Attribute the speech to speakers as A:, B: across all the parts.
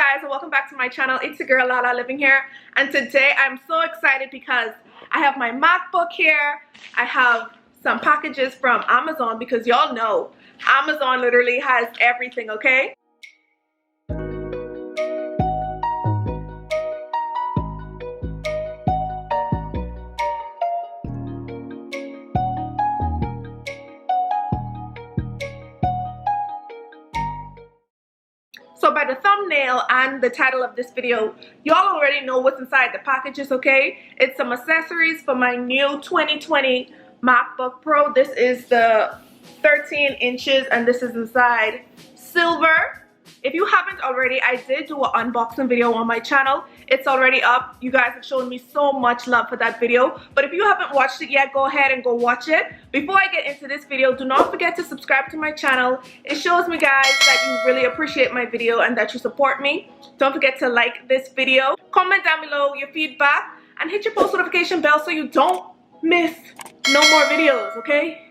A: guys, and welcome back to my channel. It's your girl Lala Living here, and today I'm so excited because I have my MacBook here. I have some packages from Amazon because y'all know Amazon literally has everything, okay? So by the thumbnail and the title of this video, y'all already know what's inside the packages, okay? It's some accessories for my new 2020 MacBook Pro. This is the 13 inches and this is inside silver. If you haven't already, I did do an unboxing video on my channel. It's already up. You guys have shown me so much love for that video. But if you haven't watched it yet, go ahead and go watch it. Before I get into this video, do not forget to subscribe to my channel. It shows me, guys, that you really appreciate my video and that you support me. Don't forget to like this video. Comment down below your feedback and hit your post notification bell so you don't miss no more videos, okay?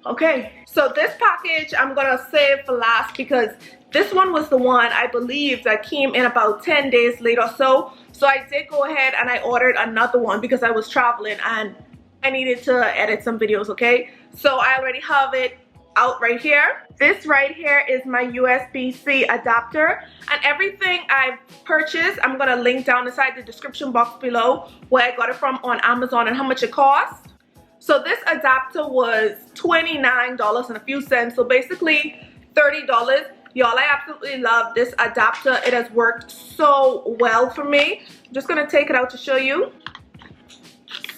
A: Okay, so this package I'm gonna save for last because this one was the one I believe that came in about 10 days late or so. So I did go ahead and I ordered another one because I was traveling and I needed to edit some videos, okay? So I already have it out right here. This right here is my USB-C adapter, and everything I've purchased I'm gonna link down inside the description box below where I got it from on Amazon and how much it cost. So this adapter was $29 and a few cents, so basically $30. Y'all, I absolutely love this adapter. It has worked so well for me. I'm just gonna take it out to show you.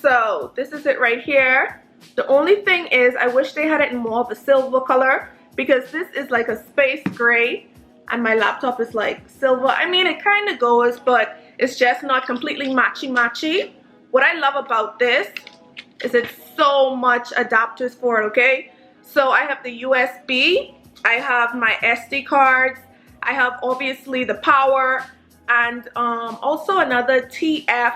A: So this is it right here. The only thing is I wish they had it in more of a silver color because this is like a space gray and my laptop is like silver. I mean, it kind of goes, but it's just not completely matchy-matchy. What I love about this is it's so much adapters for it, okay? So I have the USB, I have my SD cards, I have obviously the power, and also another TF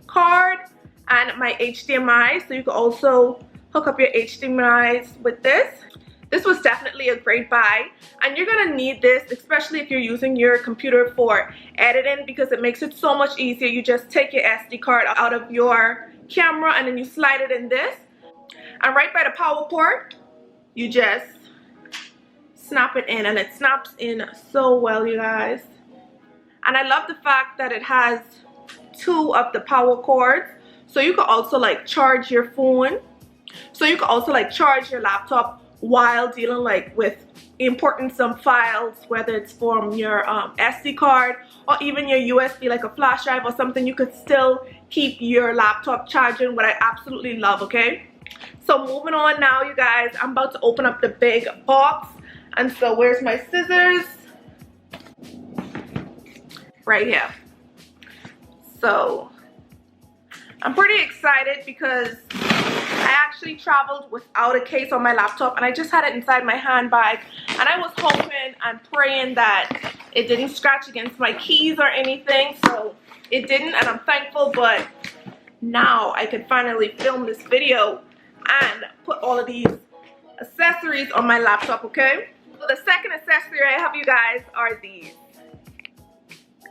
A: card and my HDMI, so you can also hook up your HDMIs with this. This was definitely a great buy, and you're gonna need this especially if you're using your computer for editing because it makes it so much easier. You just take your SD card out of your camera and then you slide it in this, and right by the power port you just snap it in, and it snaps in so well, you guys. And I love the fact that it has two of the power cords, so you can also like charge your phone, so you can also like charge your laptop while dealing like with importing some files, whether it's from your SD card or even your USB like a flash drive or something. You could still keep your laptop charging, what I absolutely love, okay? So moving on now, you guys, I'm about to open up the big box. And so where's my scissors? Right here. So I'm pretty excited because I actually traveled without a case on my laptop and I just had it inside my handbag, and I was hoping and praying that it didn't scratch against my keys or anything, so it didn't, and I'm thankful. But now I can finally film this video and put all of these accessories on my laptop, okay? So the second accessory I have, you guys, are these.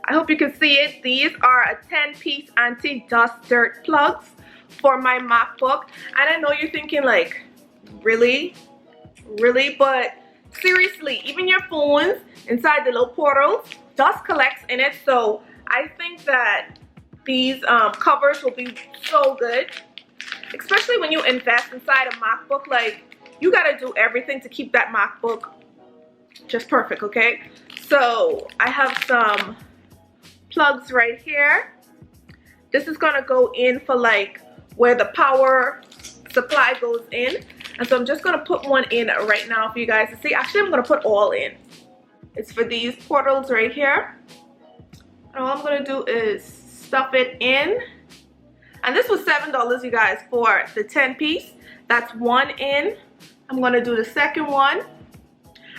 A: I hope you can see it. These are a 10-piece anti-dust dirt plugs for my MacBook. And I know you're thinking like, really? Really? But seriously, even your phones inside the little portals, dust collects in it. So I think that these covers will be so good, especially when you invest inside a MacBook. Like, you gotta do everything to keep that MacBook just perfect, okay? So I have some plugs right here. This is gonna go in for like where the power supply goes in, and so I'm just gonna put one in right now for you guys to see. Actually, I'm gonna put all in. It's for these portals right here, and all I'm gonna do is stuff it in. And this was $7, you guys, for the 10-piece. That's one in. I'm gonna do the second one.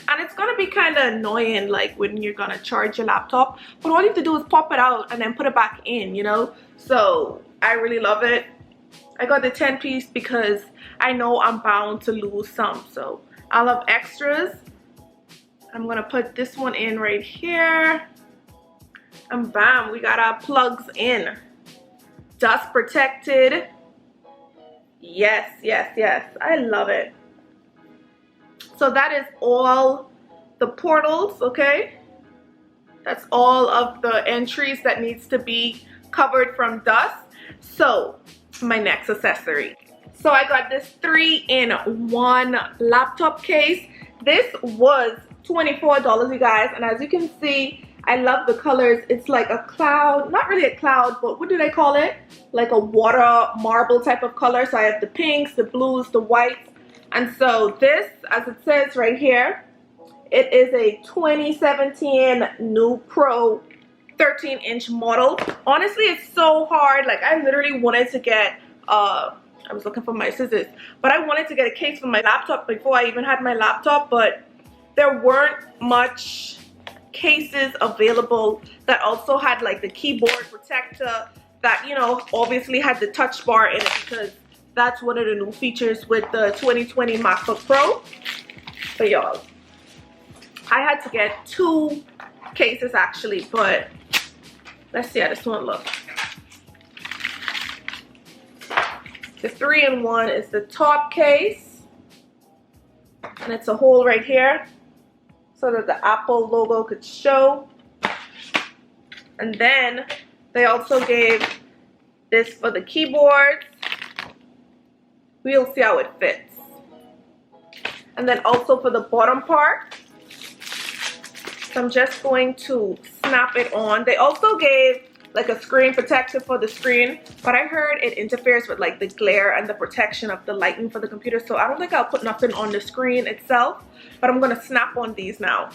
A: And it's gonna be kind of annoying like when you're gonna charge your laptop, but all you have to do is pop it out and then put it back in, you know? So I really love it. I got the 10-piece because I know I'm bound to lose some, so I'll have extras. I'm gonna put this one in right here. And bam, we got our plugs in. Dust protected. Yes, yes, yes. I love it. So that is all the portals, okay? That's all of the entries that needs to be covered from dust. So my next accessory. So I got this 3-in-1 laptop case. This was $24, you guys, and as you can see, I love the colors. It's like a cloud, not really a cloud, but what do they call it? Like a water marble type of color. So I have the pinks, the blues, the whites. And so this, as it says right here, it is a 2017 New Pro 13-inch model. Honestly, it's so hard. Like, I literally wanted to get, I was looking for my scissors, but I wanted to get a case for my laptop before I even had my laptop, but there weren't much cases available that also had like the keyboard protector that, you know, obviously had the touch bar in it, because that's one of the new features with the 2020 MacBook Pro. So y'all, I had to get 2 cases actually, but let's see how this one looks. The 3-in-1 is the top case, and it's a hole right here so that the Apple logo could show. And then they also gave this for the keyboard. We'll see how it fits. And then also for the bottom part, so I'm just going to snap it on. They also gave like a screen protector for the screen, but I heard it interferes with like the glare and the protection of the lighting for the computer, so I don't think I'll put nothing on the screen itself, but I'm gonna snap on these now.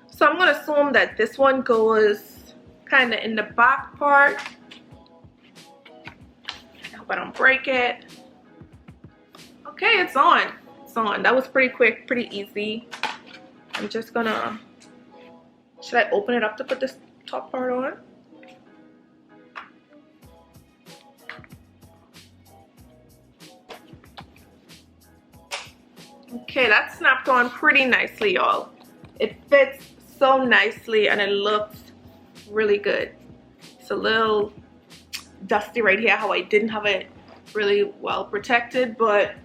A: So I'm gonna assume that this one goes kind of in the back part. I hope I don't break it. Okay, it's on. It's on. That was pretty quick, pretty easy. I'm just gonna, should I open it up to put this top part on? Okay, that's snapped on pretty nicely, y'all. It fits so nicely and it looks really good. It's a little dusty right here, how I didn't have it really well protected, but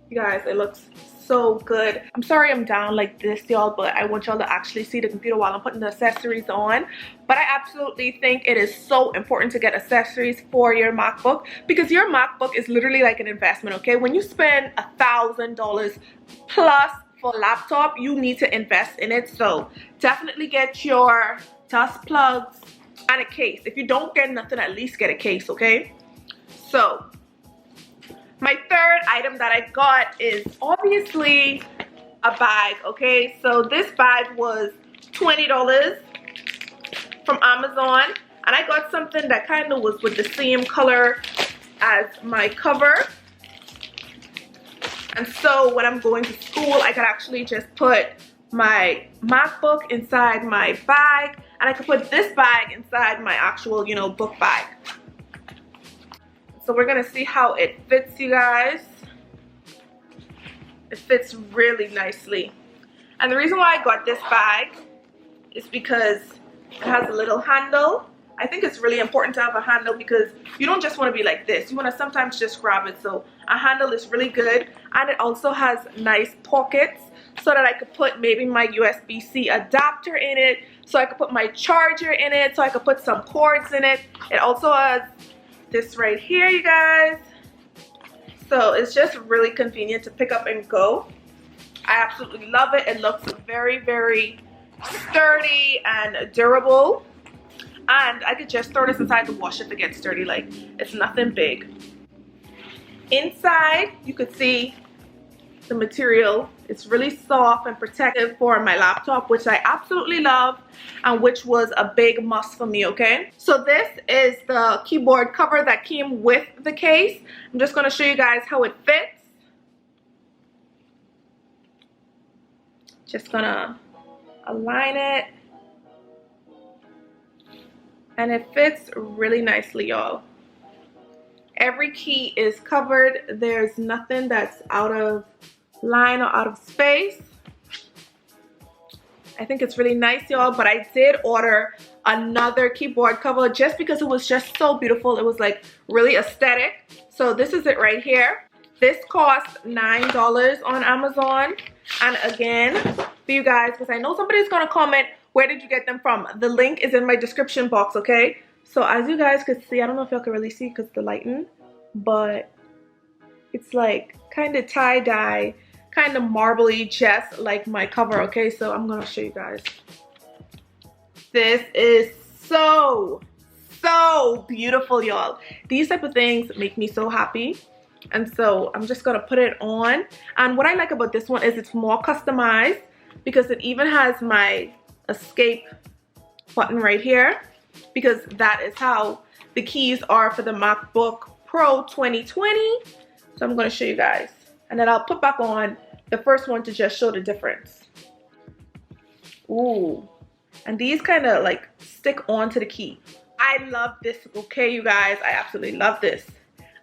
A: you guys, it looks so good. I'm sorry I'm down like this, y'all, but I want y'all to actually see the computer while I'm putting the accessories on. But I absolutely think it is so important to get accessories for your MacBook, because your MacBook is literally like an investment, okay? When you spend $1,000 plus for a laptop, you need to invest in it. So definitely get your dust plugs and a case. If you don't get nothing, at least get a case, okay? So my third item that I got is obviously a bag, okay? So this bag was $20 from Amazon, and I got something that kind of was with the same color as my cover. And so when I'm going to school, I could actually just put my MacBook inside my bag, and I could put this bag inside my actual, you know, book bag. So we're gonna see how it fits, you guys. It fits really nicely. And the reason why I got this bag is because it has a little handle. I think it's really important to have a handle, because you don't just want to be like this. You want to sometimes just grab it. So a handle is really good, and it also has nice pockets so that I could put maybe my USBC adapter in it, so I could put my charger in it, so I could put some cords in it. It also has this right here, you guys. So it's just really convenient to pick up and go. I absolutely love it. It looks very, very sturdy and durable. And I could just throw this inside the washer if it gets dirty. Like, it's nothing big. Inside, you could see the material. It's really soft and protective for my laptop, which I absolutely love, and which was a big must for me, okay? So this is the keyboard cover that came with the case. I'm just gonna show you guys how it fits. Just gonna align it. And it fits really nicely, y'all. Every key is covered. There's nothing that's out of line or out of space. I think it's really nice, y'all, but I did order another keyboard cover just because it was just so beautiful. It was like really aesthetic. So this is it right here. This cost $9 on Amazon. And again, for you guys, because I know somebody's going to comment, where did you get them from? The link is in my description box, okay? So as you guys could see, I don't know if y'all can really see because the lighting, but it's like kind of tie-dye, kind of marbly, just like my cover, okay? So I'm going to show you guys. This is so beautiful, y'all. These type of things make me so happy. And so I'm just gonna put it on. And what I like about this one is it's more customized because it even has my escape button right here, because that is how the keys are for the MacBook Pro 2020. So I'm gonna show you guys. And then I'll put back on the first one to just show the difference. Ooh. And these kind of like stick onto the key. I love this, okay, you guys? I absolutely love this.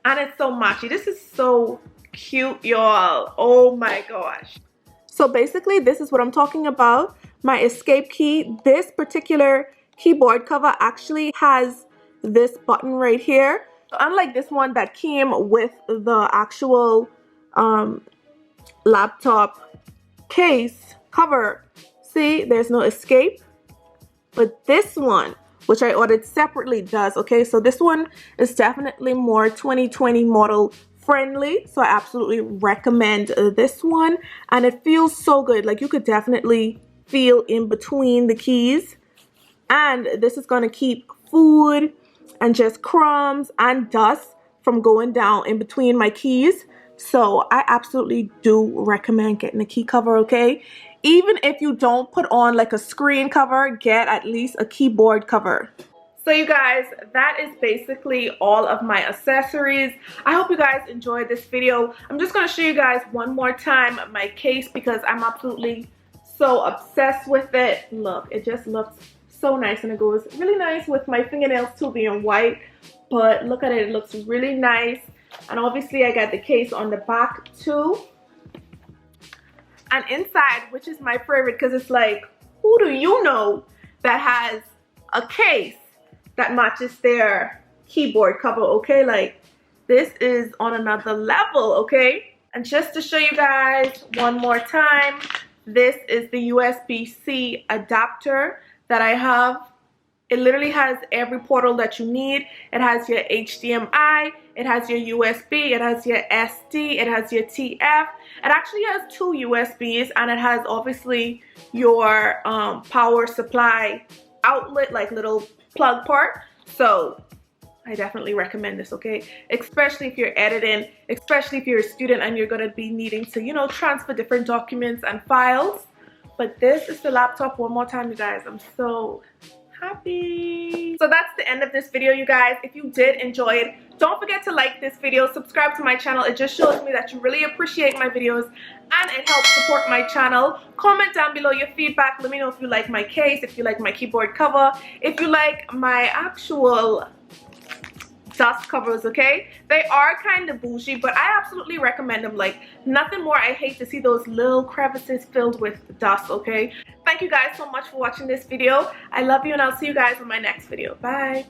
A: And it's so matchy. This is so cute, y'all. Oh my gosh. So basically, this is what I'm talking about. My escape key. This particular keyboard cover actually has this button right here. Unlike this one that came with the actual laptop case cover. See, there's no escape. But this one, which I ordered separately, does, okay? So this one is definitely more 2020 model friendly. So I absolutely recommend this one. And it feels so good. Like you could definitely feel in between the keys. And this is going to keep food and just crumbs and dust from going down in between my keys. So I absolutely do recommend getting a key cover, okay? Even if you don't put on like a screen cover, get at least a keyboard cover. So you guys, that is basically all of my accessories. I hope you guys enjoyed this video. I'm just going to show you guys one more time my case because I'm absolutely so obsessed with it. Look, it just looks so nice and it goes really nice with my fingernails too being white. But look at it, it looks really nice. And obviously I got the case on the back too. And inside, which is my favorite because it's like, who do you know that has a case that matches their keyboard cover, okay? Like, this is on another level, okay? And just to show you guys one more time, this is the USBC adapter that I have. It literally has every portal that you need. It has your HDMI, it has your USB, it has your SD, it has your TF. It actually has 2 USBs and it has obviously your power supply outlet, like little plug part. So I definitely recommend this, okay? Especially if you're editing, especially if you're a student and you're gonna be needing to, you know, transfer different documents and files. But this is the laptop. One more time, you guys. I'm so happy. So that's the end of this video, you guys. If you did enjoy it, don't forget to like this video, subscribe to my channel. It just shows me that you really appreciate my videos and it helps support my channel. Comment down below your feedback. Let me know if you like my case, if you like my keyboard cover, if you like my actual dust covers, okay? They are kind of bougie, but I absolutely recommend them. Like, nothing more. I hate to see those little crevices filled with dust, okay? Thank you guys so much for watching this video. I love you and I'll see you guys in my next video. Bye.